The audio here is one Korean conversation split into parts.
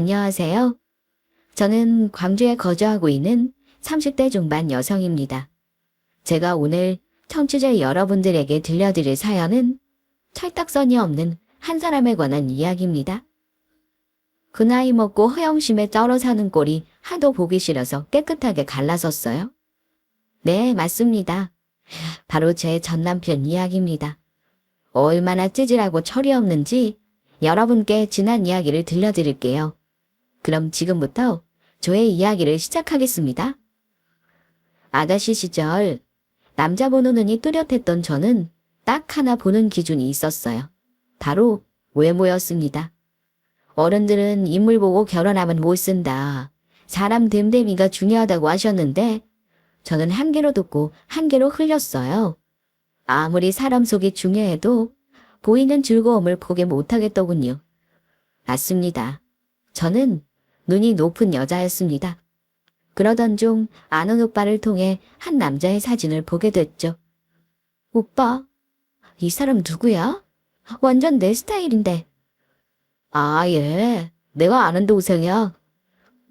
안녕하세요. 저는 광주에 거주하고 있는 30대 중반 여성입니다. 제가 오늘 청취자 여러분들에게 들려드릴 사연은 철딱선이 없는 한 사람에 관한 이야기입니다. 그 나이 먹고 허영심에 쩔어 사는 꼴이 하도 보기 싫어서 깨끗하게 갈라섰어요. 네, 맞습니다. 바로 제 전남편 이야기입니다. 얼마나 찌질하고 철이 없는지 여러분께 지난 이야기를 들려드릴게요. 그럼 지금부터 저의 이야기를 시작하겠습니다. 아가씨 시절 남자 보는 눈이 뚜렷했던 저는 딱 하나 보는 기준이 있었어요. 바로 외모였습니다. 어른들은 인물 보고 결혼하면 못 쓴다. 사람 됨됨이가 중요하다고 하셨는데 저는 한 개로 듣고 한 개로 흘렸어요. 아무리 사람 속이 중요해도 보이는 즐거움을 보게 못하겠더군요. 맞습니다. 저는 눈이 높은 여자였습니다. 그러던 중 아는 오빠를 통해 한 남자의 사진을 보게 됐죠. 오빠, 이 사람 누구야? 완전 내 스타일인데. 아, 예. 내가 아는 동생이야.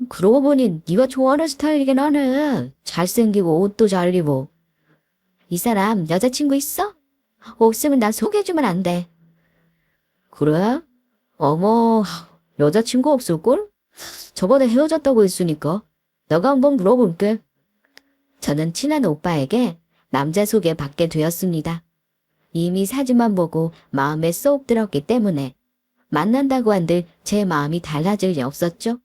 그러고 보니 네가 좋아하는 스타일이긴 하네. 잘생기고 옷도 잘 입어. 이 사람 여자친구 있어? 없으면 나 소개해주면 안 돼. 그래? 어머, 여자친구 없을걸? 저번에 헤어졌다고 했으니까 내가 한번 물어볼게. 저는 친한 오빠에게 남자 소개 받게 되었습니다. 이미 사진만 보고 마음에 쏙 들었기 때문에 만난다고 한들 제 마음이 달라질 리 없었죠.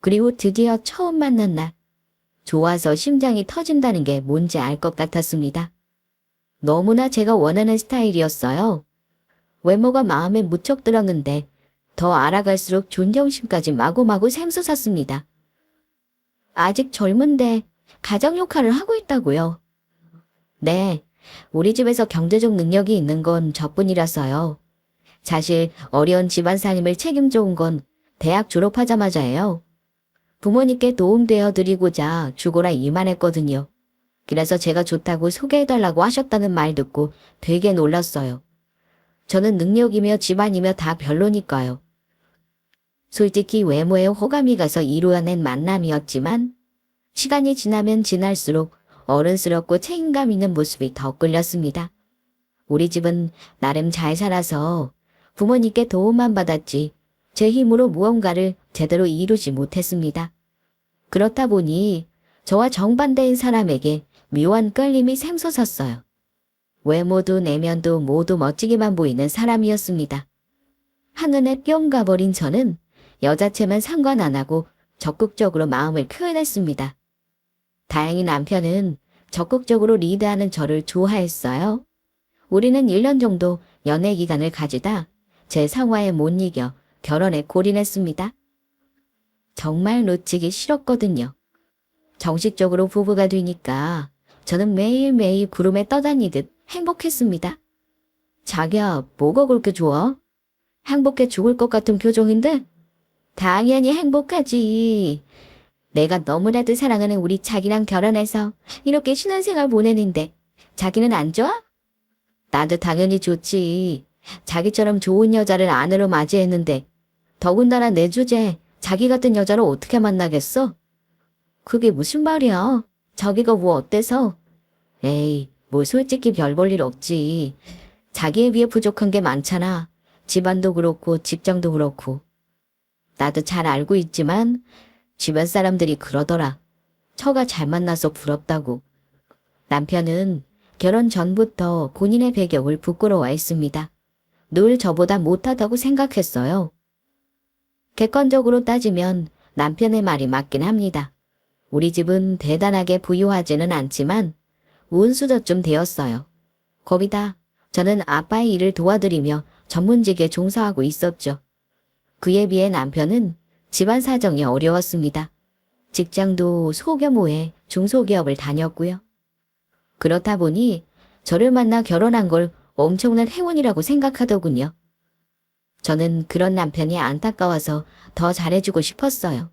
그리고 드디어 처음 만난 날, 좋아서 심장이 터진다는 게 뭔지 알 것 같았습니다. 너무나 제가 원하는 스타일이었어요. 외모가 마음에 무척 들었는데 더 알아갈수록 존경심까지 마구마구 샘솟았습니다. 아직 젊은데 가장 역할을 하고 있다고요? 네, 우리 집에서 경제적 능력이 있는 건 저뿐이라서요. 사실 어려운 집안 살림을 책임져 온 건 대학 졸업하자마자예요. 부모님께 도움되어 드리고자 죽어라 이만했거든요. 그래서 제가 좋다고 소개해달라고 하셨다는 말 듣고 되게 놀랐어요. 저는 능력이며 집안이며 다 별로니까요. 솔직히 외모에 호감이 가서 이루어낸 만남이었지만 시간이 지나면 지날수록 어른스럽고 책임감 있는 모습이 더 끌렸습니다. 우리 집은 나름 잘 살아서 부모님께 도움만 받았지 제 힘으로 무언가를 제대로 이루지 못했습니다. 그렇다 보니 저와 정반대인 사람에게 묘한 끌림이 샘솟았어요. 외모도 내면도 모두 멋지게만 보이는 사람이었습니다. 한눈에 뿅 가버린 저는 여자체만 상관 안 하고 적극적으로 마음을 표현했습니다. 다행히 남편은 적극적으로 리드하는 저를 좋아했어요. 우리는 1년 정도 연애 기간을 가지다 제 상화에 못 이겨 결혼에 골인했습니다. 정말 놓치기 싫었거든요. 정식적으로 부부가 되니까 저는 매일매일 구름에 떠다니듯 행복했습니다. 자기야, 뭐가 그렇게 좋아? 행복해 죽을 것 같은 표정인데? 당연히 행복하지. 내가 너무나도 사랑하는 우리 자기랑 결혼해서 이렇게 신혼생활 보내는데 자기는 안 좋아? 나도 당연히 좋지. 자기처럼 좋은 여자를 아내로 맞이했는데 더군다나 내 주제에 자기 같은 여자를 어떻게 만나겠어? 그게 무슨 말이야? 자기가 뭐 어때서? 에이, 뭐 솔직히 별 볼 일 없지. 자기에 비해 부족한 게 많잖아. 집안도 그렇고 직장도 그렇고. 나도 잘 알고 있지만 주변 사람들이 그러더라. 처가 잘 만나서 부럽다고. 남편은 결혼 전부터 본인의 배경을 부끄러워했습니다. 늘 저보다 못하다고 생각했어요. 객관적으로 따지면 남편의 말이 맞긴 합니다. 우리 집은 대단하게 부유하지는 않지만 운수저쯤 되었어요. 거기다 저는 아빠의 일을 도와드리며 전문직에 종사하고 있었죠. 그에 비해 남편은 집안 사정이 어려웠습니다. 직장도 소규모의 중소기업을 다녔고요. 그렇다 보니 저를 만나 결혼한 걸 엄청난 행운이라고 생각하더군요. 저는 그런 남편이 안타까워서 더 잘해주고 싶었어요.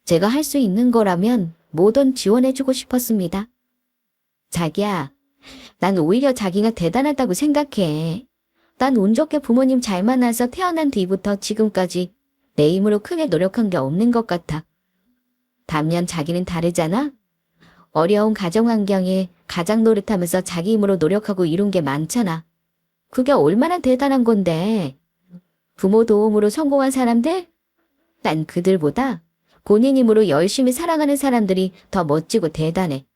제가 할 수 있는 거라면 뭐든 지원해주고 싶었습니다. 자기야, 난 오히려 자기가 대단하다고 생각해. 난 운 좋게 부모님 잘 만나서 태어난 뒤부터 지금까지 내 힘으로 크게 노력한 게 없는 것 같아. 반면 자기는 다르잖아? 어려운 가정 환경에 가장 노릇하면서 자기 힘으로 노력하고 이룬 게 많잖아. 그게 얼마나 대단한 건데. 부모 도움으로 성공한 사람들? 난 그들보다 본인 힘으로 열심히 살아가는 사람들이 더 멋지고 대단해.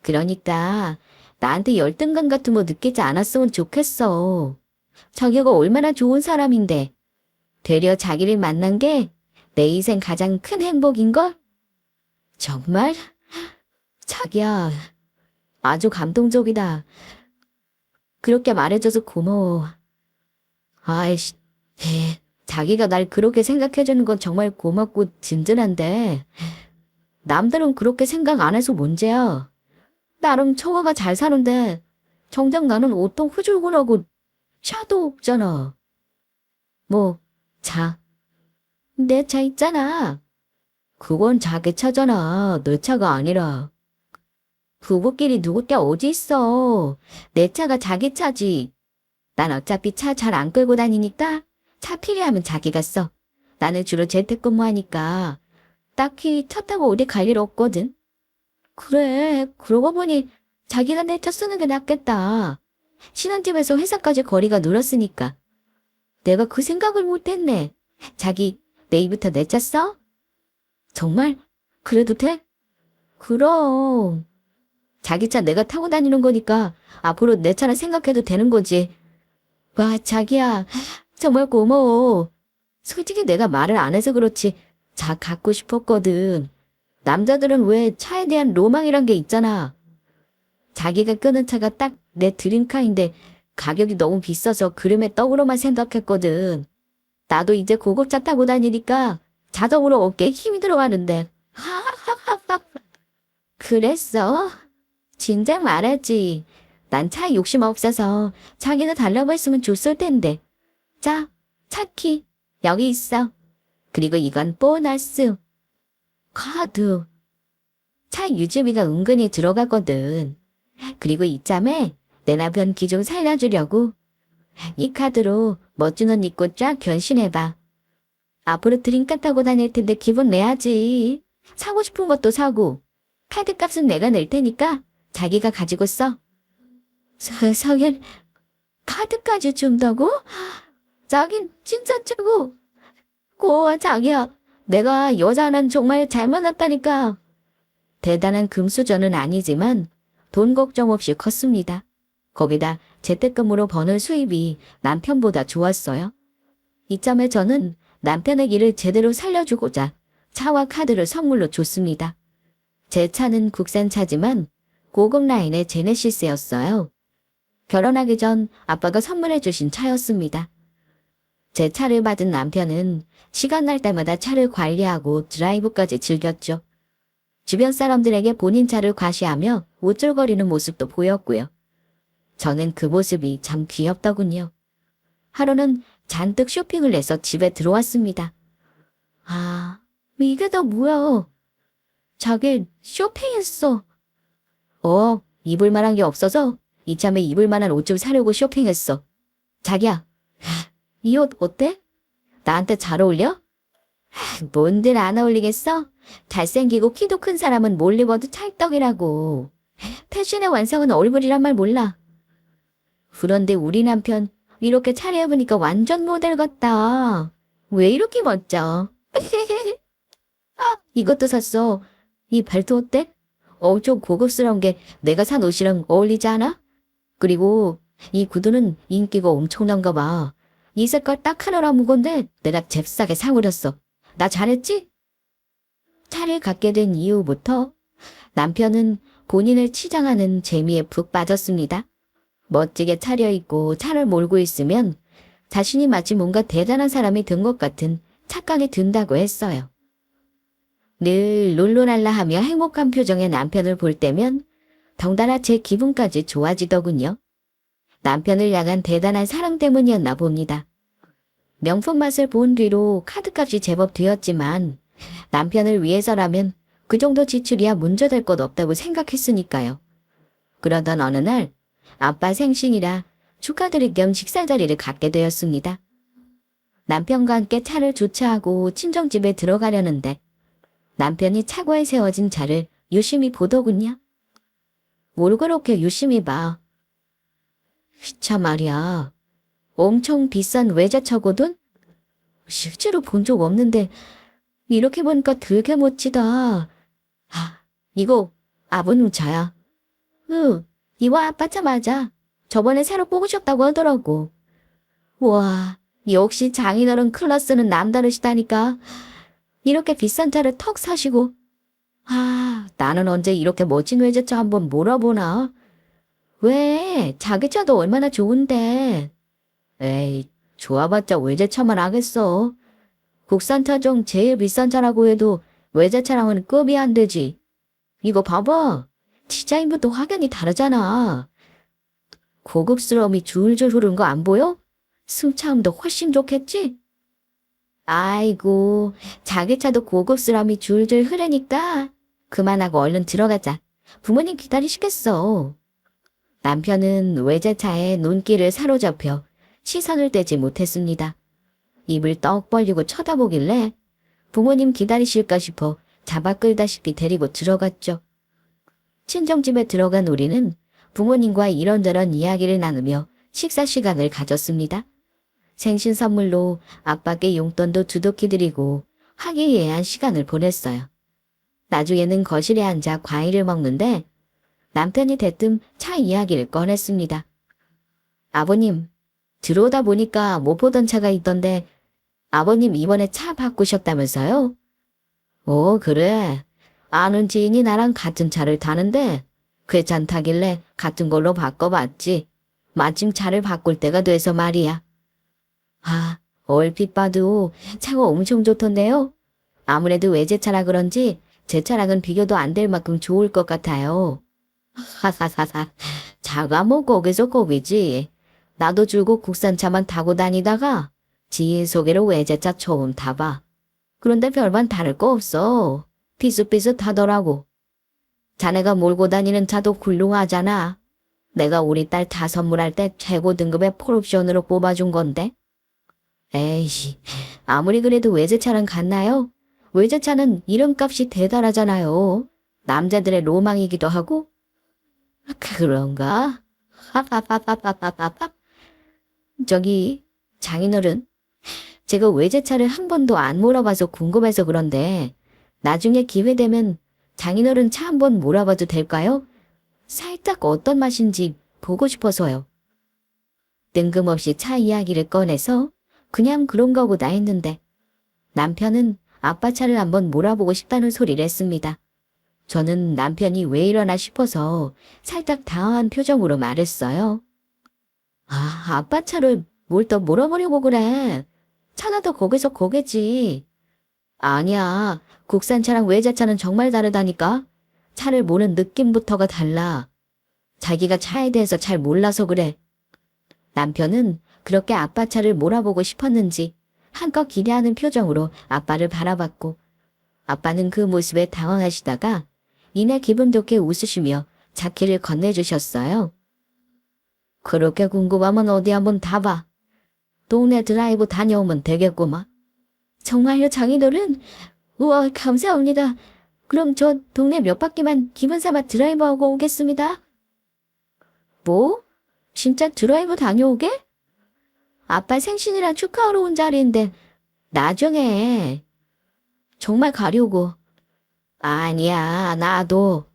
그러니까 나한테 열등감 같은 거 느끼지 않았으면 좋겠어. 자기가 얼마나 좋은 사람인데. 되려 자기를 만난 게 내 인생 가장 큰 행복인걸? 정말? 자기야, 아주 감동적이다. 그렇게 말해줘서 고마워. 아이씨, 자기가 날 그렇게 생각해주는 건 정말 고맙고 든든한데, 남들은 그렇게 생각 안 해서 문제야. 나름 처가가 잘 사는데, 정작 나는 옷도 후줄근하고 차도 없잖아. 뭐, 차. 내 차 있잖아. 그건 자기 차잖아. 내 차가 아니라. 부부끼리 누구 게 어디 있어. 내 차가 자기 차지. 난 어차피 차 잘 안 끌고 다니니까 차 필요하면 자기가 써. 나는 주로 재택근무하니까 딱히 차 타고 어디 갈 일 없거든. 그래, 그러고 보니 자기가 내 차 쓰는 게 낫겠다. 신혼집에서 회사까지 거리가 늘었으니까. 내가 그 생각을 못했네. 자기, 내일부터 내 차 써? 정말? 그래도 돼? 그럼. 자기 차 내가 타고 다니는 거니까 앞으로 내 차를 생각해도 되는 거지. 와, 자기야. 정말 고마워. 솔직히 내가 말을 안 해서 그렇지. 차 갖고 싶었거든. 남자들은 왜 차에 대한 로망이란 게 있잖아. 자기가 끄는 차가 딱 내 드림카인데 가격이 너무 비싸서 그름의 떡으로만 생각했거든. 나도 이제 고급차 타고 다니니까 자동으로 어깨에 힘이 들어가는데. 그랬어? 진작 말했지. 난 차에 욕심 없어서 자기가 달라고 했으면 줬을 텐데. 자, 차키 여기 있어. 그리고 이건 보너스. 카드. 차 유지비가 은근히 들어가거든. 그리고 이참에 내 남편 기 좀 살려주려고. 이 카드로 멋진 옷 입고 쫙 변신해봐. 앞으로 드림카 타고 다닐 텐데 기분 내야지. 사고 싶은 것도 사고. 카드값은 내가 낼 테니까 자기가 가지고 써. 성현, 카드까지 준다고? 자긴 진짜 최고. 고마워 자기야. 내가 여자는 정말 잘 만났다니까. 대단한 금수저는 아니지만 돈 걱정 없이 컸습니다. 거기다 재택근무로 버는 수입이 남편보다 좋았어요. 이점에 저는 남편의 일을 제대로 살려주고자 차와 카드를 선물로 줬습니다. 제 차는 국산차지만 고급 라인의 제네시스였어요. 결혼하기 전 아빠가 선물해 주신 차였습니다. 제 차를 받은 남편은 시간 날 때마다 차를 관리하고 드라이브까지 즐겼죠. 주변 사람들에게 본인 차를 과시하며 우쭐거리는 모습도 보였고요. 저는 그 모습이 참 귀엽더군요. 하루는 잔뜩 쇼핑을 해서 집에 들어왔습니다. 아, 이게 다 뭐야? 자기 쇼핑했어. 입을 만한 게 없어서 이참에 입을 만한 옷 좀 사려고 쇼핑했어. 자기야, 이 옷 어때? 나한테 잘 어울려? 뭔들 안 어울리겠어? 잘생기고 키도 큰 사람은 뭘 입어도 찰떡이라고. 패션의 완성은 얼굴이란 말 몰라. 그런데 우리 남편 이렇게 차려입으니까 완전 모델 같다. 왜 이렇게 멋져? 이것도 샀어. 이 벨트 어때? 좀 고급스러운 게 내가 산 옷이랑 어울리지 않아? 그리고 이 구두는 인기가 엄청난가 봐. 이 색깔 딱 하나로 묵은데 내가 잽싸게 사버렸어. 나 잘했지? 차를 갖게 된 이후부터 남편은 본인을 치장하는 재미에 푹 빠졌습니다. 멋지게 차려입고 차를 몰고 있으면 자신이 마치 뭔가 대단한 사람이 된 것 같은 착각이 든다고 했어요. 늘 롤로랄라 하며 행복한 표정의 남편을 볼 때면 덩달아 제 기분까지 좋아지더군요. 남편을 향한 대단한 사랑 때문이었나 봅니다. 명품 맛을 본 뒤로 카드값이 제법 되었지만 남편을 위해서라면 그 정도 지출이야 문제될 것 없다고 생각했으니까요. 그러던 어느 날 아빠 생신이라 축하드릴 겸 식사 자리를 갖게 되었습니다. 남편과 함께 차를 주차하고 친정집에 들어가려는데 남편이 차고에 세워진 차를 유심히 보더군요. 뭘 그렇게 유심히 봐. 차 말이야. 엄청 비싼 외제차거든? 실제로 본 적 없는데 이렇게 보니까 되게 멋지다. 아, 이거 아버님 차야. 응, 이와 아빠 차 맞아. 저번에 새로 뽑으셨다고 하더라고. 와, 역시 장인어른 클래스는 남다르시다니까. 이렇게 비싼 차를 턱 사시고. 아, 나는 언제 이렇게 멋진 외제차 한번 몰아보나? 왜? 자기 차도 얼마나 좋은데. 에이, 좋아봤자 외제차만 하겠어. 국산차 중 제일 비싼 차라고 해도 외제차랑은 급이 안 되지. 이거 봐봐. 디자인부터 확연히 다르잖아. 고급스러움이 줄줄 흐르는 거 안 보여? 승차감도 훨씬 좋겠지? 아이고, 자기 차도 고급스러움이 줄줄 흐르니까 그만하고 얼른 들어가자. 부모님 기다리시겠어. 남편은 외제차에 눈길을 사로잡혀 시선을 떼지 못했습니다. 입을 떡 벌리고 쳐다보길래 부모님 기다리실까 싶어 잡아 끌다시피 데리고 들어갔죠. 친정집에 들어간 우리는 부모님과 이런저런 이야기를 나누며 식사 시간을 가졌습니다. 생신 선물로 아빠께 용돈도 두둑히 드리고 화기애애한 시간을 보냈어요. 나중에는 거실에 앉아 과일을 먹는데 남편이 대뜸 차 이야기를 꺼냈습니다. 아버님, 들어오다 보니까 못 보던 차가 있던데 아버님 이번에 차 바꾸셨다면서요? 오, 그래. 아는 지인이 나랑 같은 차를 타는데 괜찮다길래 같은 걸로 바꿔봤지. 마침 차를 바꿀 때가 돼서 말이야. 아, 얼핏 봐도 차가 엄청 좋던데요? 아무래도 외제차라 그런지 제 차랑은 비교도 안 될 만큼 좋을 것 같아요. 하하하하, 차가 뭐 거기서 거기지. 나도 줄곧 국산차만 타고 다니다가 지인 소개로 외제차 처음 타봐. 그런데 별반 다를 거 없어. 비슷비슷하더라고. 자네가 몰고 다니는 차도 훌륭하잖아. 내가 우리 딸 차 선물할 때 최고 등급의 폴옵션으로 뽑아준 건데. 에이씨, 아무리 그래도 외제차랑 같나요? 외제차는 이름값이 대단하잖아요. 남자들의 로망이기도 하고. 그런가? 하하하하하하하. 저기, 장인어른. 제가 외제차를 한 번도 안 몰아봐서 궁금해서 그런데 나중에 기회 되면 장인어른 차 한 번 몰아봐도 될까요? 살짝 어떤 맛인지 보고 싶어서요. 뜬금없이 차 이야기를 꺼내서 그냥 그런가 보다 했는데 남편은 아빠 차를 한번 몰아보고 싶다는 소리를 했습니다. 저는 남편이 왜 이러나 싶어서 살짝 당황한 표정으로 말했어요. 아, 아빠 차를 뭘 또 몰아보려고 그래. 차나 더 거기서 거기지. 아니야. 국산차랑 외제차는 정말 다르다니까. 차를 모는 느낌부터가 달라. 자기가 차에 대해서 잘 몰라서 그래. 남편은 그렇게 아빠 차를 몰아보고 싶었는지 한껏 기대하는 표정으로 아빠를 바라봤고 아빠는 그 모습에 당황하시다가 이내 기분 좋게 웃으시며 자키를 건네주셨어요. 그렇게 궁금하면 어디 한번 타봐. 동네 드라이브 다녀오면 되겠구만. 정말요, 장인어른? 우와, 감사합니다. 그럼 저 동네 몇 바퀴만 기분 삼아 드라이브하고 오겠습니다. 뭐? 진짜 드라이브 다녀오게? 아빠 생신이라 축하하러 온 자리인데 나중에. 정말 가려고. 아니야, 나도.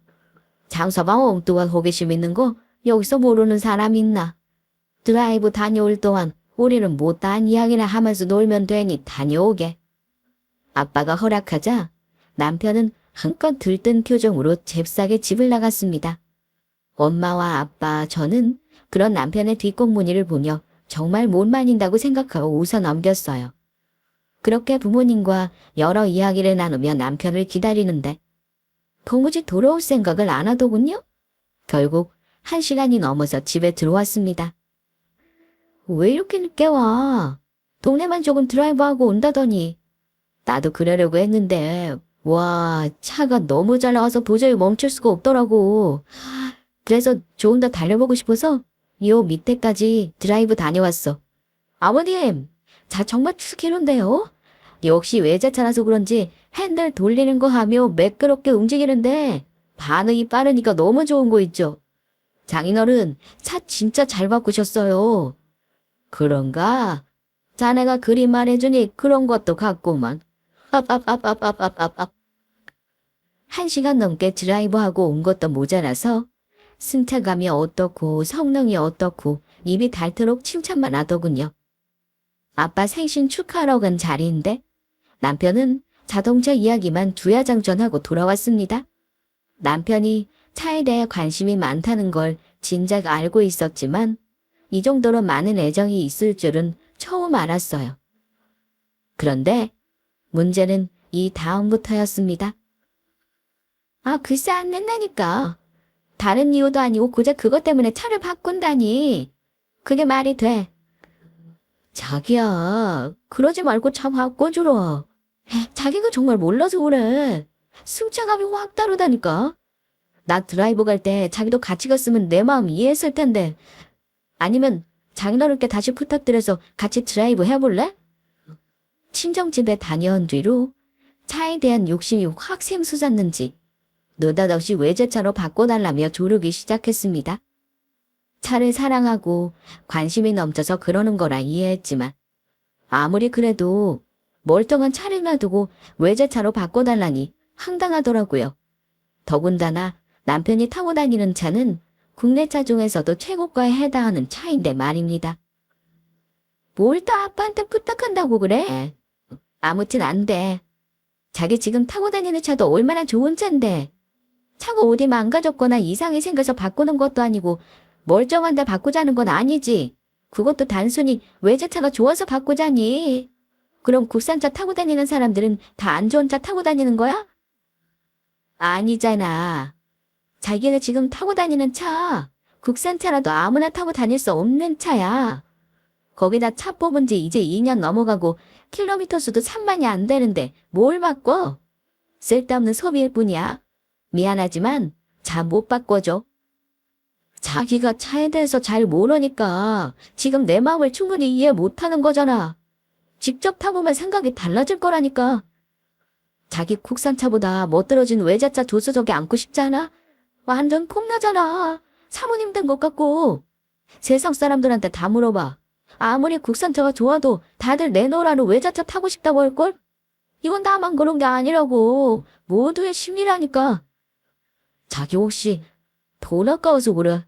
장서방 엉뚱한 호기심 있는 거 여기서 모르는 사람 있나? 드라이브 다녀올 동안 우리는 못다한 이야기나 하면서 놀면 되니 다녀오게. 아빠가 허락하자 남편은 한껏 들뜬 표정으로 잽싸게 집을 나갔습니다. 엄마와 아빠, 저는 그런 남편의 뒷공무니를 보며 정말 못 말린다고 생각하고 웃어 넘겼어요. 그렇게 부모님과 여러 이야기를 나누며 남편을 기다리는데 도무지 돌아올 생각을 안 하더군요. 결국 1시간이 넘어서 집에 들어왔습니다. 왜 이렇게 늦게 와? 동네만 조금 드라이브하고 온다더니. 나도 그러려고 했는데 와, 차가 너무 잘 나와서 도저히 멈출 수가 없더라고. 그래서 조금 더 달려보고 싶어서 요 밑에까지 드라이브 다녀왔어. 아버님, 정말 특이한데요? 역시 외제차라서 그런지 핸들 돌리는 거 하며 매끄럽게 움직이는데 반응이 빠르니까 너무 좋은 거 있죠. 장인어른, 차 진짜 잘 바꾸셨어요. 그런가? 자네가 그리 말해주니 그런 것도 같구만. ապ. 1시간 넘게 드라이브하고 온 것도 모자라서 승차감이 어떻고 성능이 어떻고 입이 닳도록 칭찬만 하더군요. 아빠 생신 축하하러 간 자리인데 남편은 자동차 이야기만 주야장전하고 돌아왔습니다. 남편이 차에 대해 관심이 많다는 걸 진작 알고 있었지만 이 정도로 많은 애정이 있을 줄은 처음 알았어요. 그런데 문제는 이 다음부터였습니다. 글쎄 안 낸다니까. 다른 이유도 아니고 고작 그것 때문에 차를 바꾼다니. 그게 말이 돼. 자기야, 그러지 말고 차 바꿔주라. 자기가 정말 몰라서 그래. 승차감이 확 다르다니까. 나 드라이브 갈 때 자기도 같이 갔으면 내 마음 이해했을 텐데. 아니면 장인어른께 다시 부탁드려서 같이 드라이브 해볼래? 친정집에 다녀온 뒤로 차에 대한 욕심이 확 샘솟았는지 느닷없이 외제차로 바꿔달라며 조르기 시작했습니다. 차를 사랑하고 관심이 넘쳐서 그러는 거라 이해했지만 아무리 그래도 멀쩡한 차를 놔두고 외제차로 바꿔달라니 황당하더라고요. 더군다나 남편이 타고 다니는 차는 국내 차 중에서도 최고가에 해당하는 차인데 말입니다. 뭘 또 아빠한테 부탁한다고 그래? 아무튼 안 돼. 자기 지금 타고 다니는 차도 얼마나 좋은 차인데 차가 어디 망가졌거나 이상이 생겨서 바꾸는 것도 아니고 멀쩡한데 바꾸자는 건 아니지. 그것도 단순히 외제차가 좋아서 바꾸자니. 그럼 국산차 타고 다니는 사람들은 다 안 좋은 차 타고 다니는 거야? 아니잖아. 자기가 지금 타고 다니는 차, 국산차라도 아무나 타고 다닐 수 없는 차야. 거기다 차 뽑은 지 이제 2년 넘어가고 킬로미터 수도 3만이 안 되는데 뭘 바꿔? 쓸데없는 소비일 뿐이야. 미안하지만 차 못 바꿔줘. 자기가 차에 대해서 잘 모르니까 지금 내 마음을 충분히 이해 못하는 거잖아. 직접 타보면 생각이 달라질 거라니까. 자기 국산차보다 멋들어진 외제차 조수석에 앉고 싶지 않아? 완전 폼나잖아. 사모님 된 것 같고. 세상 사람들한테 다 물어봐. 아무리 국산차가 좋아도 다들 내노라로 외제차 타고 싶다고 할걸? 이건 나만 그런 게 아니라고. 모두의 심리라니까. 자기 혹시 돈 아까워서 그래?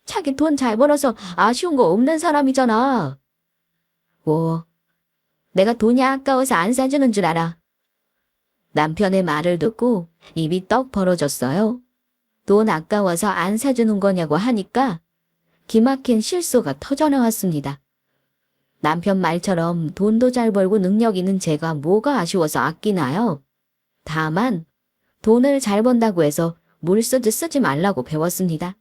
자기 돈 잘 벌어서 아쉬운 거 없는 사람이잖아. 뭐, 내가 돈이 아까워서 안 사주는 줄 알아. 남편의 말을 듣고 입이 떡 벌어졌어요. 돈 아까워서 안 사주는 거냐고 하니까 기막힌 실소가 터져나왔습니다. 남편 말처럼 돈도 잘 벌고 능력 있는 제가 뭐가 아쉬워서 아끼나요? 다만 돈을 잘 번다고 해서 물쓰듯 쓰지 말라고 배웠습니다.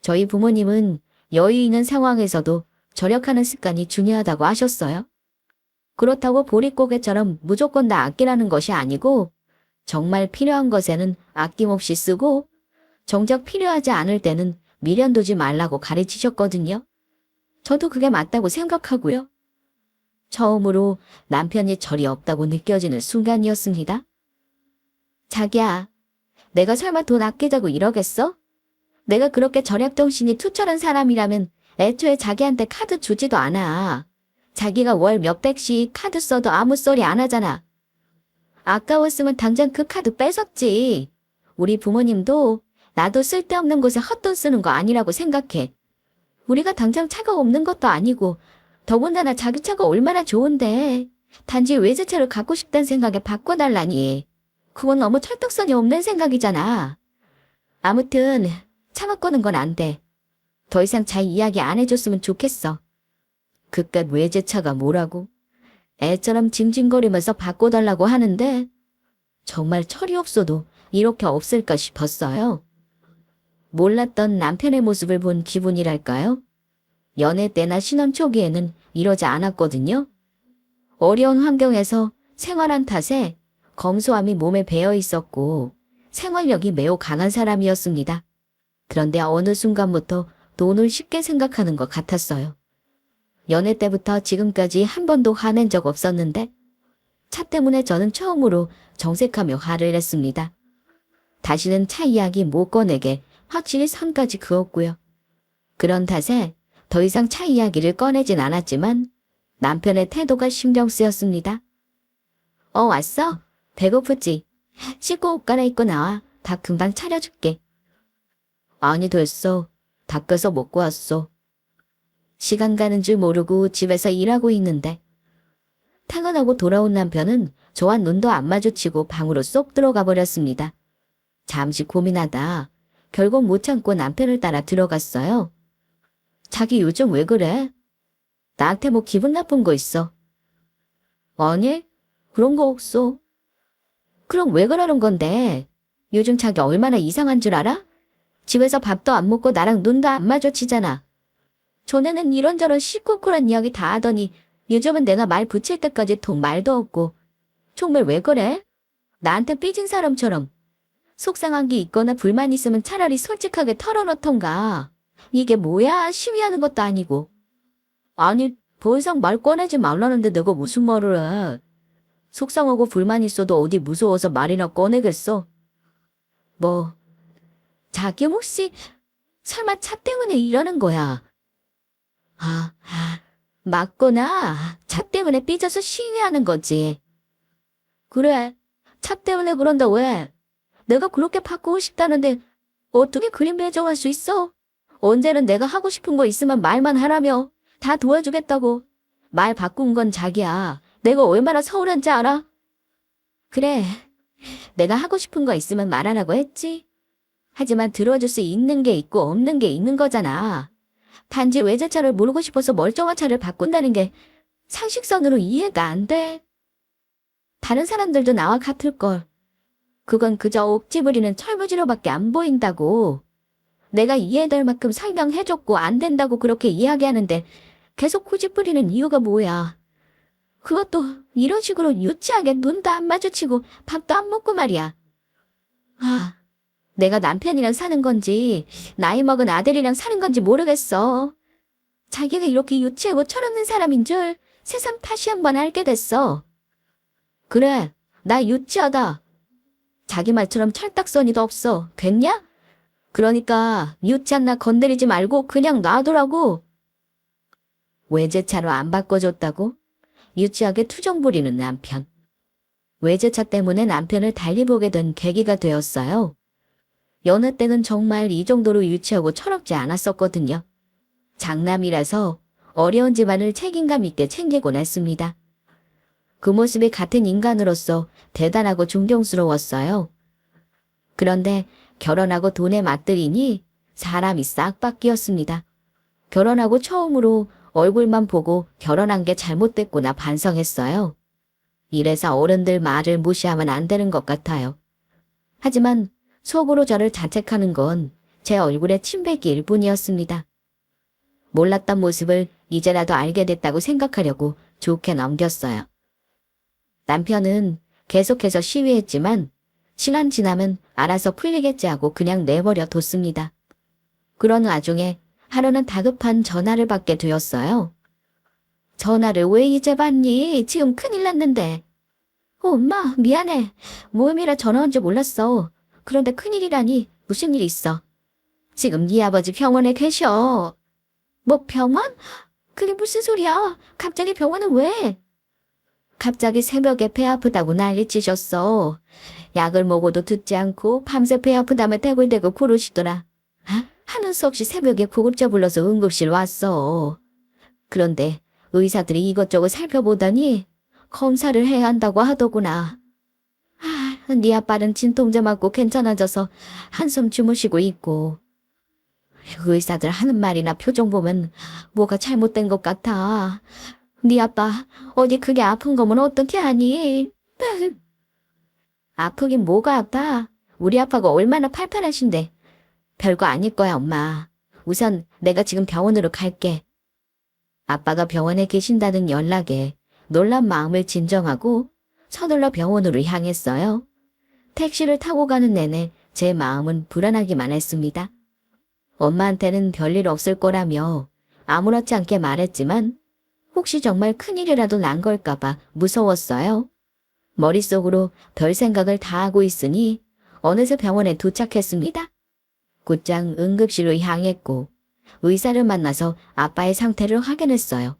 저희 부모님은 여유 있는 상황에서도 절약하는 습관이 중요하다고 하셨어요. 그렇다고 보릿고개처럼 무조건 다 아끼라는 것이 아니고 정말 필요한 것에는 아낌없이 쓰고 정작 필요하지 않을 때는 미련 두지 말라고 가르치셨거든요. 저도 그게 맞다고 생각하고요. 처음으로 남편이 절이 없다고 느껴지는 순간이었습니다. 자기야, 내가 설마 돈 아끼자고 이러겠어? 내가 그렇게 절약정신이 투철한 사람이라면 애초에 자기한테 카드 주지도 않아. 자기가 월 몇백씩 카드 써도 아무 소리 안 하잖아. 아까웠으면 당장 그 카드 뺏었지. 우리 부모님도 나도 쓸데없는 곳에 헛돈 쓰는 거 아니라고 생각해. 우리가 당장 차가 없는 것도 아니고 더군다나 자기 차가 얼마나 좋은데 단지 외제차를 갖고 싶다는 생각에 바꿔달라니. 그건 너무 철떡선이 없는 생각이잖아. 아무튼 차 바꾸는 건 안 돼. 더 이상 잘 이야기 안 해줬으면 좋겠어. 그깟 외제차가 뭐라고? 애처럼 징징거리면서 바꿔달라고 하는데 정말 철이 없어도 이렇게 없을까 싶었어요. 몰랐던 남편의 모습을 본 기분이랄까요? 연애 때나 신혼 초기에는 이러지 않았거든요. 어려운 환경에서 생활한 탓에 검소함이 몸에 배어 있었고 생활력이 매우 강한 사람이었습니다. 그런데 어느 순간부터 돈을 쉽게 생각하는 것 같았어요. 연애 때부터 지금까지 한 번도 화낸 적 없었는데 차 때문에 저는 처음으로 정색하며 화를 냈습니다. 다시는 차 이야기 못 꺼내게 확실히 선까지 그었고요. 그런 탓에 더 이상 차 이야기를 꺼내진 않았지만 남편의 태도가 신경 쓰였습니다. 왔어? 배고프지? 씻고 옷 갈아입고 나와. 밥 금방 차려줄게. 아니 됐어. 닦아서 먹고 왔어. 시간 가는 줄 모르고 집에서 일하고 있는데 퇴근하고 돌아온 남편은 저와 눈도 안 마주치고 방으로 쏙 들어가 버렸습니다. 잠시 고민하다 결국 못 참고 남편을 따라 들어갔어요. 자기 요즘 왜 그래? 나한테 뭐 기분 나쁜 거 있어? 아니, 그런 거 없어. 그럼 왜 그러는 건데? 요즘 자기 얼마나 이상한 줄 알아? 집에서 밥도 안 먹고 나랑 눈도 안 마주치잖아. 전에는 이런저런 시끌cur한 이야기 다 하더니 요즘은 내가 말 붙일 때까지 통 말도 없고. 정말 왜 그래? 나한테 삐진 사람처럼. 속상한 게 있거나 불만 있으면 차라리 솔직하게 털어놓던가. 이게 뭐야? 시위하는 것도 아니고. 아니, 더 이상 말 꺼내지 말라는데 내가 무슨 말을 해. 속상하고 불만 있어도 어디 무서워서 말이나 꺼내겠어. 뭐, 자기 혹시 설마 차 때문에 이러는 거야? 맞구나. 차 때문에 삐져서 시위하는 거지. 그래, 차 때문에 그런다 왜? 내가 그렇게 바꾸고 싶다는데 어떻게 그림 배정할 수 있어? 언제는 내가 하고 싶은 거 있으면 말만 하라며. 다 도와주겠다고. 말 바꾼 건 자기야. 내가 얼마나 서운한지 알아? 그래, 내가 하고 싶은 거 있으면 말하라고 했지. 하지만 들어줄 수 있는 게 있고 없는 게 있는 거잖아. 단지 외제차를 모르고 싶어서 멀쩡한 차를 바꾼다는 게 상식선으로 이해가 안 돼. 다른 사람들도 나와 같을걸. 그건 그저 옥지 부리는 철부지로밖에 안 보인다고. 내가 이해될 만큼 설명해줬고 안 된다고 그렇게 이야기하는데 계속 고집 부리는 이유가 뭐야. 그것도 이런 식으로 유치하게 눈도 안 마주치고 밥도 안 먹고 말이야. 내가 남편이랑 사는 건지 나이 먹은 아들이랑 사는 건지 모르겠어. 자기가 이렇게 유치하고 철없는 사람인 줄 새삼 다시 한번 알게 됐어. 그래, 나 유치하다. 자기 말처럼 철딱서니도 없어. 됐냐? 그러니까 유치한 나 건드리지 말고 그냥 놔두라고. 외제차로 안 바꿔줬다고? 유치하게 투정 부리는 남편. 외제차 때문에 남편을 달리 보게 된 계기가 되었어요. 연애 때는 정말 이 정도로 유치하고 철없지 않았었거든요. 장남이라서 어려운 집안을 책임감 있게 챙기곤 했습니다. 그 모습이 같은 인간으로서 대단하고 존경스러웠어요. 그런데 결혼하고 돈에 맞들이니 사람이 싹 바뀌었습니다. 결혼하고 처음으로 얼굴만 보고 결혼한 게 잘못됐구나 반성했어요. 이래서 어른들 말을 무시하면 안 되는 것 같아요. 하지만 속으로 저를 자책하는 건 제 얼굴에 침뱉기일 뿐이었습니다. 몰랐던 모습을 이제라도 알게 됐다고 생각하려고 좋게 넘겼어요. 남편은 계속해서 시위했지만 시간 지나면 알아서 풀리겠지 하고 그냥 내버려 뒀습니다. 그런 와중에 하루는 다급한 전화를 받게 되었어요. 전화를 왜 이제 받니? 지금 큰일 났는데. 엄마, 미안해. 모임이라 전화 온 줄 몰랐어. 그런데 큰일이라니 무슨 일 있어? 지금 네 아버지 병원에 계셔. 뭐 병원? 그게 무슨 소리야? 갑자기 병원은 왜? 갑자기 새벽에 배 아프다고 난리치셨어. 약을 먹어도 듣지 않고 밤새 배 아프다며 대굴대굴 구르시더라. 하는 수 없이 새벽에 구급차 불러서 응급실 왔어. 그런데 의사들이 이것저것 살펴보더니 검사를 해야 한다고 하더구나. 네 아빠는 진통제 맞고 괜찮아져서 한숨 주무시고 있고. 의사들 하는 말이나 표정 보면 뭐가 잘못된 것 같아. 네 아빠 어디 그게 아픈 거면 어떻게 하니? 아프긴 뭐가 아파? 우리 아빠가 얼마나 팔팔하신데. 별거 아닐 거야 엄마. 우선 내가 지금 병원으로 갈게. 아빠가 병원에 계신다는 연락에 놀란 마음을 진정하고 서둘러 병원으로 향했어요. 택시를 타고 가는 내내 제 마음은 불안하기만 했습니다. 엄마한테는 별일 없을 거라며 아무렇지 않게 말했지만 혹시 정말 큰일이라도 난 걸까봐 무서웠어요. 머릿속으로 별 생각을 다 하고 있으니 어느새 병원에 도착했습니다. 곧장 응급실로 향했고 의사를 만나서 아빠의 상태를 확인했어요.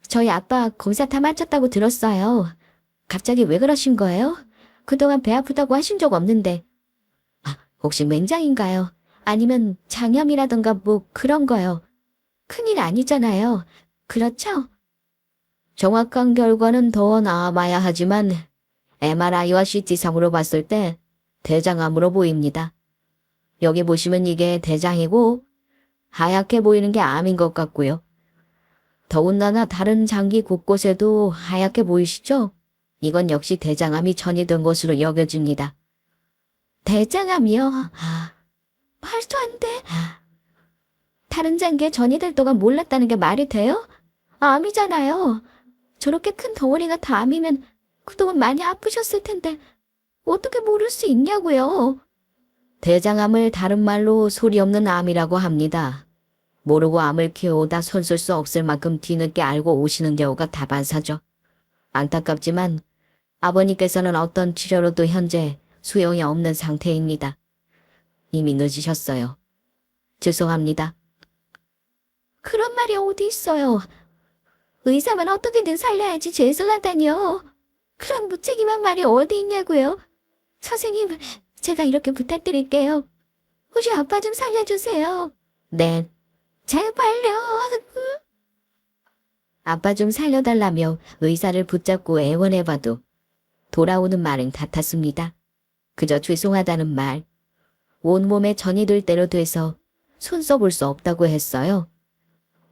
저희 아빠 검사 다 마쳤다고 들었어요. 갑자기 왜 그러신 거예요? 그동안 배 아프다고 하신 적 없는데. 혹시 맹장인가요? 아니면 장염이라던가 뭐 그런 거요. 큰일 아니잖아요. 그렇죠? 정확한 결과는 더 나와봐야 하지만 MRI와 CT상으로 봤을 때 대장암으로 보입니다. 여기 보시면 이게 대장이고 하얗게 보이는 게 암인 것 같고요. 더군다나 다른 장기 곳곳에도 하얗게 보이시죠? 이건 역시 대장암이 전이된 것으로 여겨집니다. 대장암이요? 말도 안 돼. 다른 장기에 전이될 동안 몰랐다는 게 말이 돼요? 암이잖아요. 저렇게 큰 덩어리가 다 암이면 그동안 많이 아프셨을 텐데 어떻게 모를 수 있냐고요. 대장암을 다른 말로 소리 없는 암이라고 합니다. 모르고 암을 키워오다 손쓸 수 없을 만큼 뒤늦게 알고 오시는 경우가 다반사죠. 안타깝지만 아버님께서는 어떤 치료로도 현재 소용이 없는 상태입니다. 이미 늦으셨어요. 죄송합니다. 그런 말이 어디 있어요. 의사만 어떻게든 살려야지 죄송하다니요. 그런 무책임한 말이 어디 있냐고요. 선생님, 제가 이렇게 부탁드릴게요. 우리 아빠 좀 살려주세요. 네. 제발요. 아빠 좀 살려달라며 의사를 붙잡고 애원해봐도 돌아오는 말은 같았습니다. 그저 죄송하다는 말. 온몸에 전이 들 대로 돼서 손 써볼 수 없다고 했어요.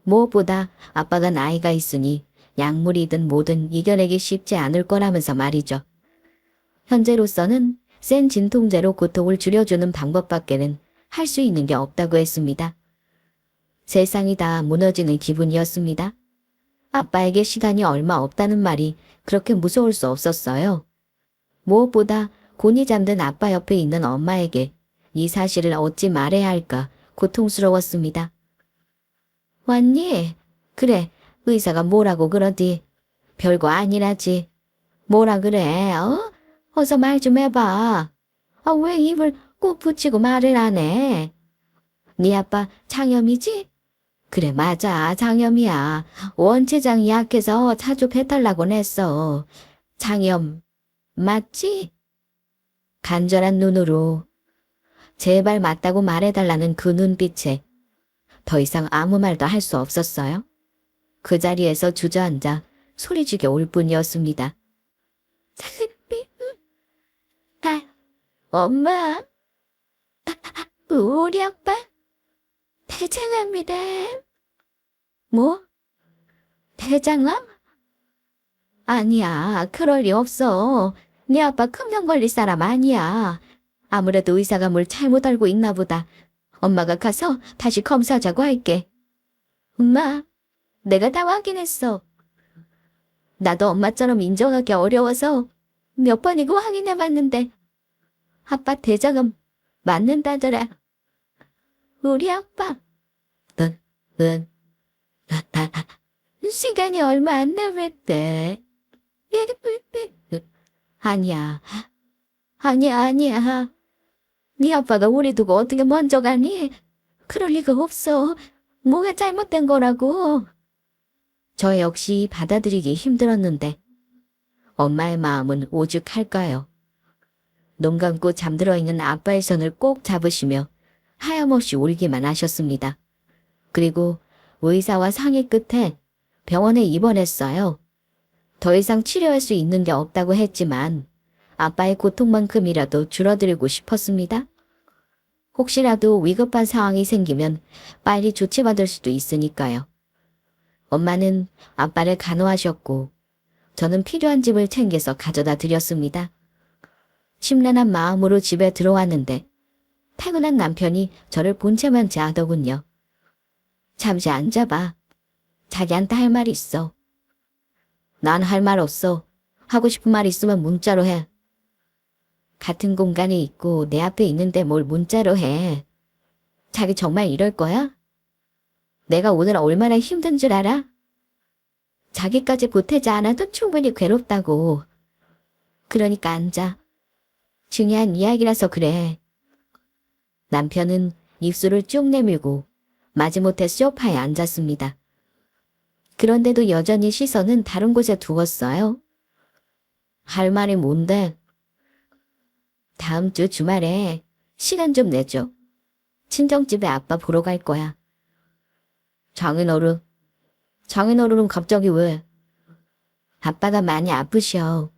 무엇보다 아빠가 나이가 있으니 약물이든 뭐든 이겨내기 쉽지 않을 거라면서 말이죠. 현재로서는 센 진통제로 고통을 줄여주는 방법밖에는 할 수 있는 게 없다고 했습니다. 세상이 다 무너지는 기분이었습니다. 아빠에게 시간이 얼마 없다는 말이 그렇게 무서울 수 없었어요. 무엇보다 곤히 잠든 아빠 옆에 있는 엄마에게 이 사실을 어찌 말해야 할까 고통스러웠습니다. 왔니? 그래, 의사가 뭐라고 그러디? 별거 아니라지. 뭐라 그래, 어서 말 좀 해봐. 왜 입을 꼭 붙이고 말을 안 해? 네 아빠 장염이지? 그래, 맞아, 장염이야. 원체장이 약해서 자주 배탈나곤 했어. 장염, 맞지? 간절한 눈으로 제발 맞다고 말해달라는 그 눈빛에 더 이상 아무 말도 할 수 없었어요. 그 자리에서 주저앉아 소리지게 올 뿐이었습니다. 엄마, 우리 아빠 대장암이다. 뭐? 대장암? 아니야, 그럴 리 없어. 네 아빠 큰 병 걸릴 사람 아니야. 아무래도 의사가 뭘 잘못 알고 있나 보다. 엄마가 가서 다시 검사하자고 할게. 엄마, 내가 다 확인했어. 나도 엄마처럼 인정하기 어려워서 몇 번이고 확인해봤는데 아빠 대장암 맞는다더라. 우리 아빠. 응. 시간이 얼마 안 남았대. 아니야. 아니야. 네 아빠가 우리 두고 어떻게 먼저 가니? 그럴 리가 없어. 뭐가 잘못된 거라고. 저 역시 받아들이기 힘들었는데 엄마의 마음은 오죽할까요? 눈 감고 잠들어 있는 아빠의 손을 꼭 잡으시며 하염없이 울기만 하셨습니다. 그리고 의사와 상의 끝에 병원에 입원했어요. 더 이상 치료할 수 있는 게 없다고 했지만 아빠의 고통만큼이라도 줄어들고 싶었습니다. 혹시라도 위급한 상황이 생기면 빨리 조치받을 수도 있으니까요. 엄마는 아빠를 간호하셨고 저는 필요한 짐을 챙겨서 가져다 드렸습니다. 심란한 마음으로 집에 들어왔는데 퇴근한 남편이 저를 본 채만 자더군요. 잠시 앉아봐. 자기한테 할 말 있어. 난 할 말 없어. 하고 싶은 말 있으면 문자로 해. 같은 공간에 있고 내 앞에 있는데 뭘 문자로 해. 자기 정말 이럴 거야? 내가 오늘 얼마나 힘든 줄 알아? 자기까지 보태지 않아도 충분히 괴롭다고. 그러니까 앉아. 중요한 이야기라서 그래. 남편은 입술을 쭉 내밀고 마지못해 소파에 앉았습니다. 그런데도 여전히 시선은 다른 곳에 두었어요. 할 말이 뭔데? 다음 주 주말에 시간 좀 내줘. 친정집에 아빠 보러 갈 거야. 장인어른은 갑자기 왜? 아빠가 많이 아프셔.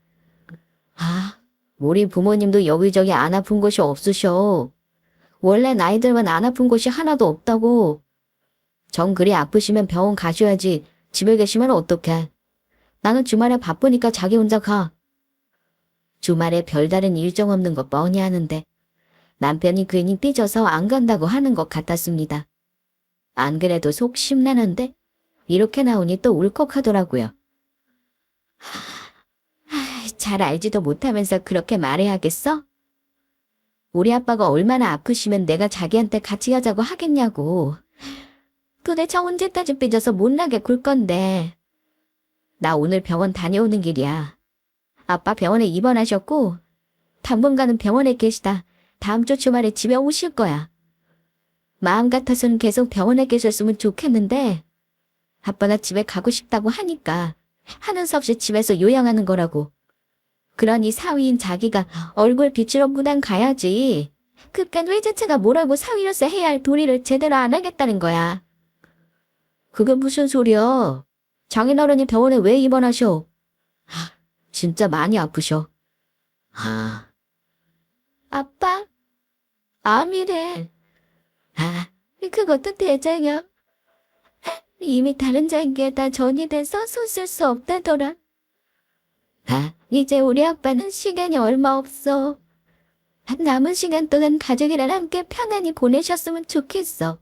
아, 우리 부모님도 여기저기 안 아픈 곳이 없으셔. 원래 나이들만 안 아픈 곳이 하나도 없다고. 정 그리 아프시면 병원 가셔야지. 집에 계시면 어떡해. 나는 주말에 바쁘니까 자기 혼자 가. 주말에 별다른 일정 없는 거 뻔히 아는데 남편이 괜히 삐져서 안 간다고 하는 것 같았습니다. 안 그래도 속 심란한데 이렇게 나오니 또 울컥하더라고요. 잘 알지도 못하면서 그렇게 말해야겠어? 우리 아빠가 얼마나 아프시면 내가 자기한테 같이 가자고 하겠냐고. 도대체 언제까지 삐져서 못나게 굴 건데. 나 오늘 병원 다녀오는 길이야. 아빠 병원에 입원하셨고 당분간은 병원에 계시다 다음 주 주말에 집에 오실 거야. 마음 같아서는 계속 병원에 계셨으면 좋겠는데 아빠가 집에 가고 싶다고 하니까 하는 수 없이 집에서 요양하는 거라고. 그러니 사위인 자기가 얼굴 비추러 무당 가야지. 그깟 외제차가 뭐라고 사위로서 해야 할 도리를 제대로 안 하겠다는 거야. 그게 무슨 소리야. 장인어른이 병원에 왜 입원하셔? 진짜 많이 아프셔. 아빠? 암이래. 그것도 대장염. 이미 다른 장기에 다 전이돼서 손 쓸 수 없다더라. 이제 우리 아빠는 시간이 얼마 없어. 남은 시간 동안 가족이랑 함께 편안히 보내셨으면 좋겠어.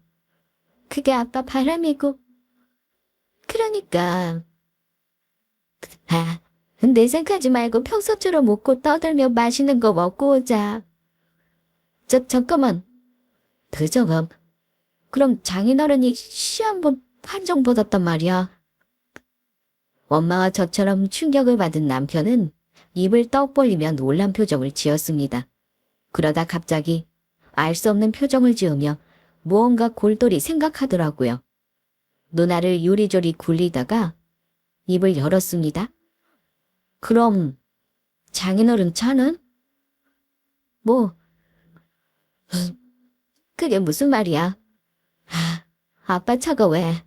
그게 아빠 바람이고. 그러니까. 내색하지 말고 평소처럼 웃고 떠들며 맛있는 거 먹고 오자. 잠깐만. 대장암. 그럼 장인어른이 시한번 판정 받았단 말이야. 엄마와 저처럼 충격을 받은 남편은 입을 떡 벌리며 놀란 표정을 지었습니다. 그러다 갑자기 알 수 없는 표정을 지으며 무언가 골똘히 생각하더라고요. 눈알을 요리조리 굴리다가 입을 열었습니다. 그럼 장인어른 차는? 뭐? 그게 무슨 말이야? 아빠 차가 왜?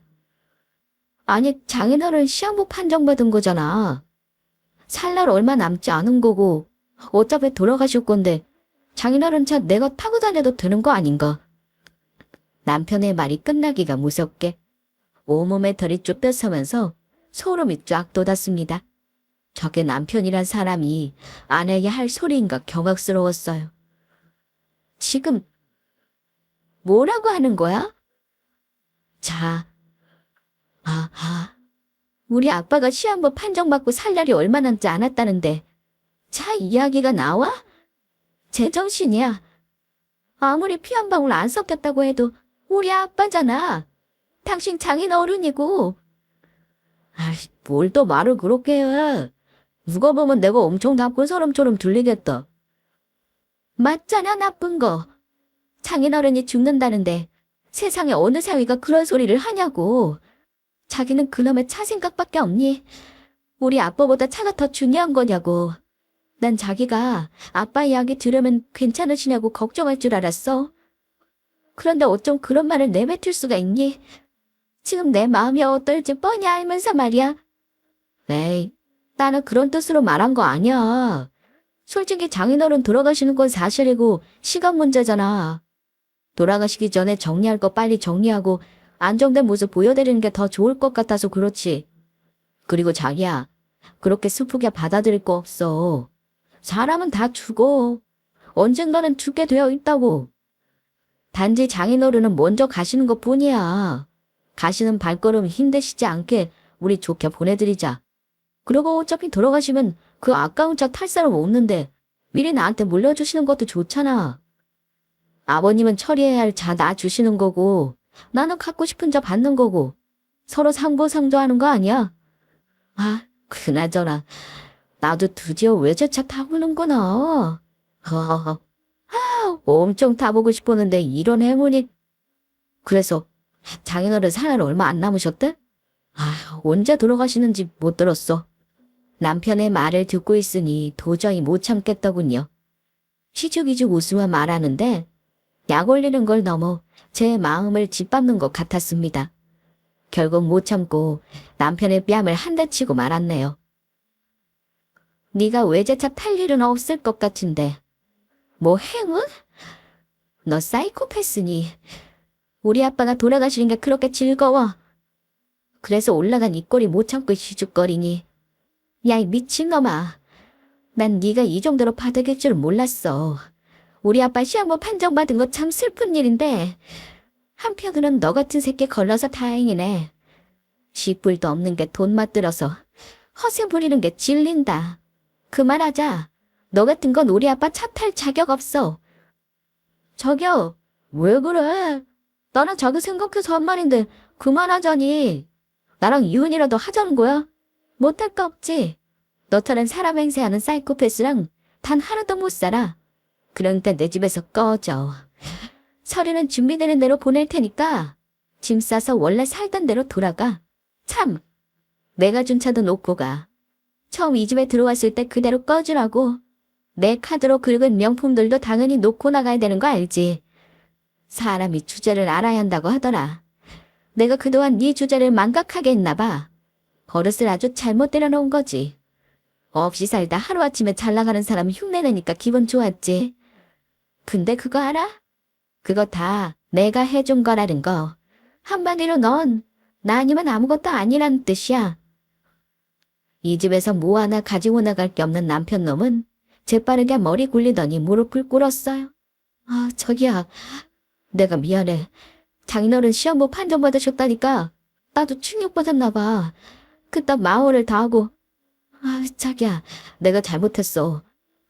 아니 장인어른 시한부 판정받은 거잖아. 살 날 얼마 남지 않은 거고 어차피 돌아가실 건데 장인어른 차 내가 타고 다녀도 되는 거 아닌가? 남편의 말이 끝나기가 무섭게 온몸에 털이 쭈뼛서면서 소름이 쫙 돋았습니다. 저게 남편이란 사람이 아내에게 할 소리인가 경악스러웠어요. 지금 뭐라고 하는 거야? 자, 우리 아빠가 시한부 판정받고 살 날이 얼마 남지 않았다는데 차 이야기가 나와? 제정신이야. 아무리 피 한 방울 안 섞였다고 해도 우리 아빠잖아. 당신 장인어른이고. 뭘 또 말을 그렇게 해. 누가 보면 내가 엄청 나쁜 사람처럼 들리겠다. 맞잖아 나쁜 거. 장인어른이 죽는다는데 세상에 어느 사위가 그런 소리를 하냐고. 자기는 그놈의 차 생각밖에 없니? 우리 아빠보다 차가 더 중요한 거냐고. 난 자기가 아빠 이야기 들으면 괜찮으시냐고 걱정할 줄 알았어. 그런데 어쩜 그런 말을 내뱉을 수가 있니? 지금 내 마음이 어떨지 뻔히 알면서 말이야. 에이, 나는 그런 뜻으로 말한 거 아니야. 솔직히 장인어른 돌아가시는 건 사실이고 시간 문제잖아. 돌아가시기 전에 정리할 거 빨리 정리하고 안정된 모습 보여드리는 게 더 좋을 것 같아서 그렇지. 그리고 자기야, 그렇게 슬프게 받아들일 거 없어. 사람은 다 죽어. 언젠가는 죽게 되어 있다고. 단지 장인어른은 먼저 가시는 것 뿐이야. 가시는 발걸음 힘드시지 않게 우리 좋게 보내드리자. 그리고 어차피 돌아가시면 그 아까운 차 탈 사람 없는데 미리 나한테 물려주시는 것도 좋잖아. 아버님은 처리해야 할 차 놔주시는 거고 나는 갖고 싶은 차 받는 거고 서로 상보상조하는 거 아니야? 그나저나 나도 드디어 외제차 타보는구나. 엄청 타보고 싶었는데 이런 행운이. 그래서 장인어른 살날 얼마 안 남으셨대? 언제 돌아가시는지 못 들었어. 남편의 말을 듣고 있으니 도저히 못 참겠더군요. 시죽이죽 웃으며 말하는데 약 올리는 걸 넘어 제 마음을 짓밟는 것 같았습니다. 결국 못 참고 남편의 뺨을 한 대 치고 말았네요. 네가 외제차 탈 일은 없을 것 같은데. 뭐 행운? 너 사이코패스니. 우리 아빠가 돌아가시는 게 그렇게 즐거워. 그래서 올라간 이 꼴이 못 참고 시죽거리니. 야, 이 미친놈아. 난 네가 이 정도로 바닥일 줄 몰랐어. 우리 아빠 시한부 판정받은 거 참 슬픈 일인데 한편으론 너 같은 새끼 걸러서 다행이네. 쥐뿔도 없는 게 돈 맛들어서 허세 부리는 게 질린다. 그만하자. 너 같은 건 우리 아빠 차 탈 자격 없어. 저기요, 왜 그래? 나랑 자기 생각해서 한 말인데 그만하자니. 나랑 이혼이라도 하자는 거야? 못할 거 없지. 너처럼 사람 행세하는 사이코패스랑 단 하루도 못 살아. 그러니까 내 집에서 꺼져. 서류는 준비되는 대로 보낼 테니까 짐 싸서 원래 살던 대로 돌아가. 참, 내가 준 차도 놓고 가. 처음 이 집에 들어왔을 때 그대로 꺼주라고. 내 카드로 긁은 명품들도 당연히 놓고 나가야 되는 거 알지? 사람이 주제를 알아야 한다고 하더라. 내가 그동안 네 주제를 망각하게 했나 봐. 버릇을 아주 잘못 때려놓은 거지. 없이 살다 하루아침에 잘 나가는 사람 흉내내니까 기분 좋았지. 근데 그거 알아? 그거 다 내가 해준 거라는 거. 한마디로 넌 나 아니면 아무것도 아니란 뜻이야. 이 집에서 뭐 하나 가지고 나갈 게 없는 남편놈은 재빠르게 머리 굴리더니 무릎을 꿇었어요. 저기야. 내가 미안해. 장인어른 시험부 판정 받으셨다니까 나도 충격받았나 봐. 그딴 마음을 다하고. 자기야. 내가 잘못했어.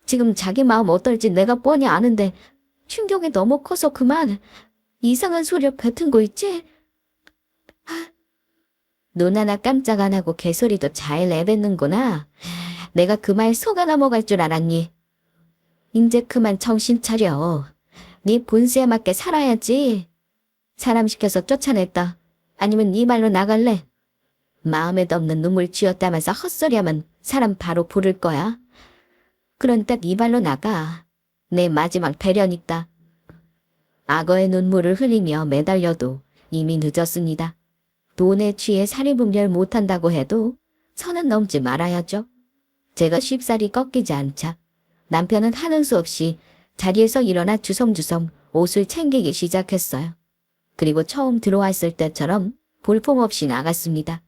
지금 자기 마음 어떨지 내가 뻔히 아는데 충격이 너무 커서 그만. 이상한 소리를 뱉은 거 있지? 눈 하나 깜짝 안 하고 개소리도 잘 내뱉는구나. 내가 그 말 속아 넘어갈 줄 알았니? 인제 그만 정신 차려. 네 본세에 맞게 살아야지. 사람 시켜서 쫓아냈다. 아니면 네 말로 나갈래? 마음에도 없는 눈물 쥐었다면서 헛소리하면 사람 바로 부를 거야. 그러니까 네 발로 나가. 내 마지막 배려니까. 악어의 눈물을 흘리며 매달려도 이미 늦었습니다. 돈에 취해 사리분별 못한다고 해도 선은 넘지 말아야죠. 제가 쉽사리 꺾이지 않자 남편은 하는 수 없이 자리에서 일어나 주섬주섬 옷을 챙기기 시작했어요. 그리고 처음 들어왔을 때처럼 볼품없이 나갔습니다.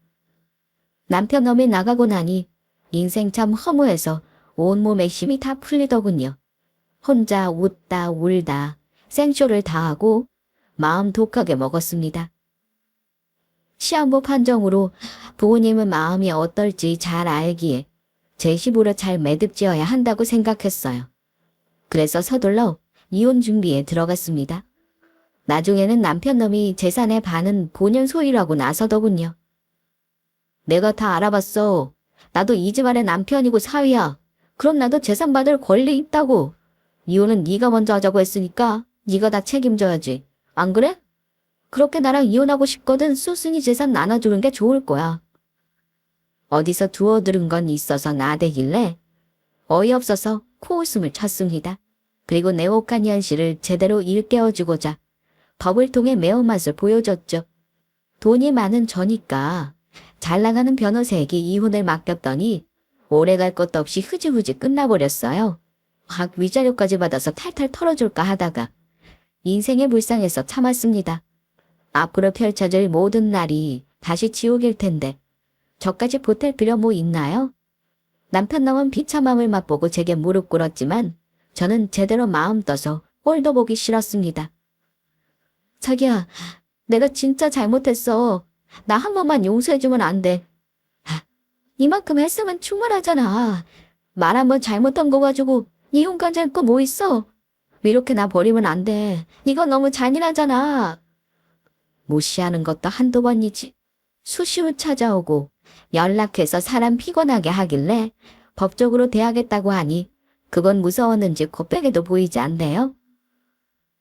남편 놈이 나가고 나니 인생 참 허무해서 온몸에 힘이 다 풀리더군요. 혼자 웃다 울다 생쇼를 다 하고 마음 독하게 먹었습니다. 시한부 판정으로 부모님은 마음이 어떨지 잘 알기에 제 힘으로 잘 매듭지어야 한다고 생각했어요. 그래서 서둘러 이혼 준비에 들어갔습니다. 나중에는 남편놈이 재산의 반은 본연 소유라고 나서더군요. 내가 다 알아봤어. 나도 이 집안의 남편이고 사위야. 그럼 나도 재산 받을 권리 있다고. 이혼은 네가 먼저 하자고 했으니까 네가 다 책임져야지. 안 그래? 그렇게 나랑 이혼하고 싶거든 수순이 재산 나눠주는 게 좋을 거야. 어디서 두어 들은 건 있어서 나대길래 어이없어서 코웃음을 쳤습니다. 그리고 내혹한 현실을 제대로 일깨워주고자 법을 통해 매운맛을 보여줬죠. 돈이 많은 저니까 잘 나가는 변호사에게 이혼을 맡겼더니 오래 갈 것도 없이 흐지부지 끝나버렸어요. 위자료까지 받아서 탈탈 털어줄까 하다가 인생의 불쌍해서 참았습니다. 앞으로 펼쳐질 모든 날이 다시 지옥일 텐데 저까지 보탤 필요 뭐 있나요? 남편놈은 비참함을 맛보고 제게 무릎 꿇었지만 저는 제대로 마음 떠서 꼴도 보기 싫었습니다. 자기야, 내가 진짜 잘못했어. 나 한 번만 용서해주면 안 돼. 이만큼 했으면 충분하잖아. 말 한 번 잘못한 거 가지고 이혼까지 할 거 뭐 있어? 이렇게 나 버리면 안 돼. 이건 너무 잔인하잖아. 무시하는 것도 한두 번이지. 수시로 찾아오고 연락해서 사람 피곤하게 하길래 법적으로 대하겠다고 하니 그건 무서웠는지 곱빼기도 보이지 않네요.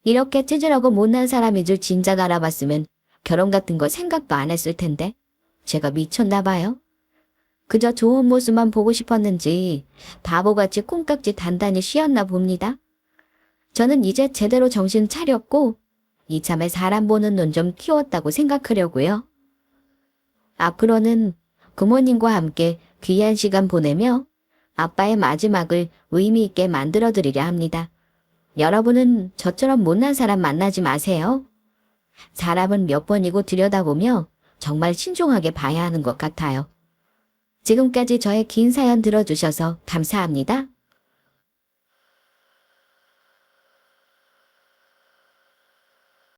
이렇게 찌질하고 못난 사람인 줄 진작 알아봤으면 결혼 같은 거 생각도 안 했을 텐데 제가 미쳤나 봐요. 그저 좋은 모습만 보고 싶었는지 바보같이 콩깍지 단단히 씌었나 봅니다. 저는 이제 제대로 정신 차렸고 이참에 사람 보는 눈 좀 키웠다고 생각하려고요. 앞으로는 부모님과 함께 귀한 시간 보내며 아빠의 마지막을 의미 있게 만들어 드리려 합니다. 여러분은 저처럼 못난 사람 만나지 마세요. 사람은 몇 번이고 들여다보며 정말 신중하게 봐야 하는 것 같아요. 지금까지 저의 긴 사연 들어주셔서 감사합니다.